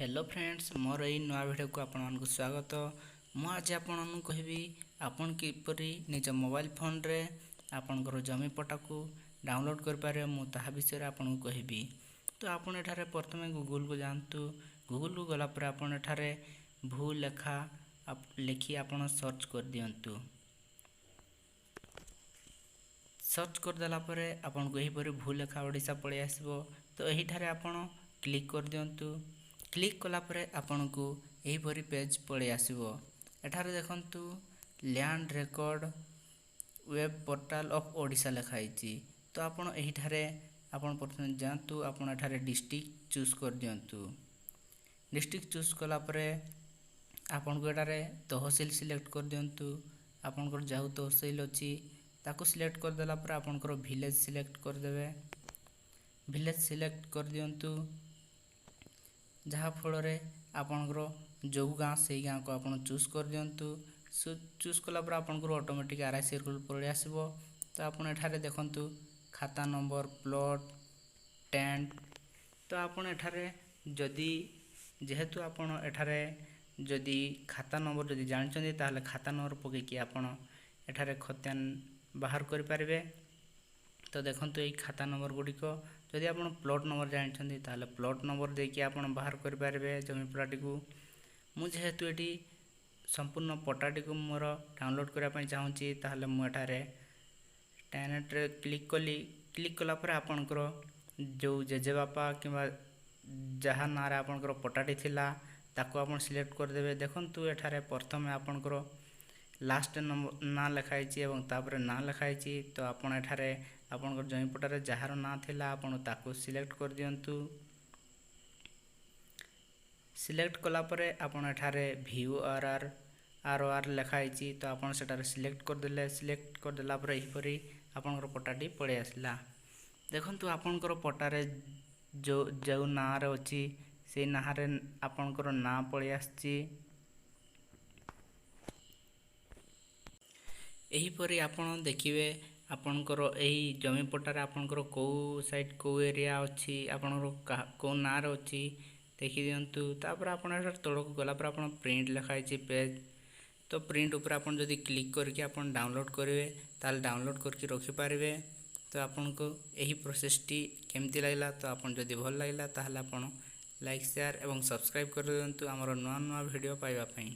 Hello friends मोर यही नुआ video को आपको स्वागत। मुझे आपको कहबी आपन किपरि निज मोबाइल फोन रे आपनकर जमी पट्टा को डाउनलोड कर पारे मुझे विषय आपको कहबी। तो आपन एठारे प्रथमे गूगल को जानतु। गूगल को गला पर आपन एठारे भू लेखा लिखी आपन सर्च कर दियंतु। सर्च कर देला परे आपन को एही परि भू लेखा ओडिसा पळे आसीबो। तो एही ठारे आपन क्लिक कर दियंतु। क्लिक कला परे आपन को एही परि पेज पळे आसीबो। एठारे देखंतु land record web portal of Odisha लिखाइछि। तो आपन एही ठारे आपन प्रथमे जानतु। आपन एठारे डिस्ट्रिक्ट चूज कर दियंतु। डिस्ट्रिक्ट चूज कला परे आपन को एठारे तहसील सिलेक्ट कर दियंतु। आपन को जाउ तहसील अछि ताको सिलेक्ट कर देला पर आपन को विलेज सिलेक्ट कर देबे। विलेज सिलेक्ट कर दियंतु जहा फल रे आपन को जो गाँ से गाँ को आपन चूज कर दियंतु। चूज कला पर आपन को ऑटोमेटिक आरआई सर्कल पळे आसीबो। तो आपन एठारे देखंतु खाता नंबर प्लॉट टेंट। तो आपन एठारे जदी जेहेतु आपन एठारे जदी खाता नंबर जदी जानचंदी ताले खाता नंबर पके कि आपन एठारे खत्यान बाहर कर पारिबे। तो देखंतु एई खाता नंबर गुडी को जदी आपन प्लॉट नंबर जानचंदी ताले प्लॉट नंबर दे कि आपन बाहर कर पारिबे जमी पट्टाटी को। मु जेहेतु एटी संपूर्ण पट्टाटी को मोर डाउनलोड करिया पई चाहूची ताले मु एठारे टेनेट रे क्लिक कली। क्लिक कला पर आपन को जो जेजे बापा किबा जहा नारे आपन को पट्टाटी थिला ताको आपन सिलेक्ट कर देबे। देखंतु एठारे प्रथमे आपन को लास्ट नंबर ना लिखाइछि एवं तापर ना लिखाइछि। तो आपन एठारे आपन को जमी पट्टारे जहार ना थिला आपन ताको सिलेक्ट कर दियंतु। सिलेक्ट कला परे आपन एठारे व्यू आरआर लिखाइछि। तो आपन सेटारे सिलेक्ट कर देले। सिलेक्ट कर देला परे एही परि आपन को पट्टाटी पळे आसला। देखंतु आपन को पट्टारे जो ना रे अछि से ना रे आपन को ना पळे आछि। एही परि आपन देखिबे आपनकर एही जमी पट्टारे आपनकर को साइड को एरिया अछि आपनकर को नार अछि देखि दियंतु। तापर आपन एटा तळक गला पर आपन प्रिंट लिखाइछि पेज। तो प्रिंट ऊपर आपन जदी क्लिक करके आपन डाउनलोड करिवे ताल डाउनलोड करके रखि पारिबे। तो आपन को एही प्रोसेस टी केमति लागला। तो आपन जदी भल लागला ताहले आपन लाइक शेयर एवं सब्सक्राइब कर दियंतु हमर नवा नवा वीडियो पाइबा पई।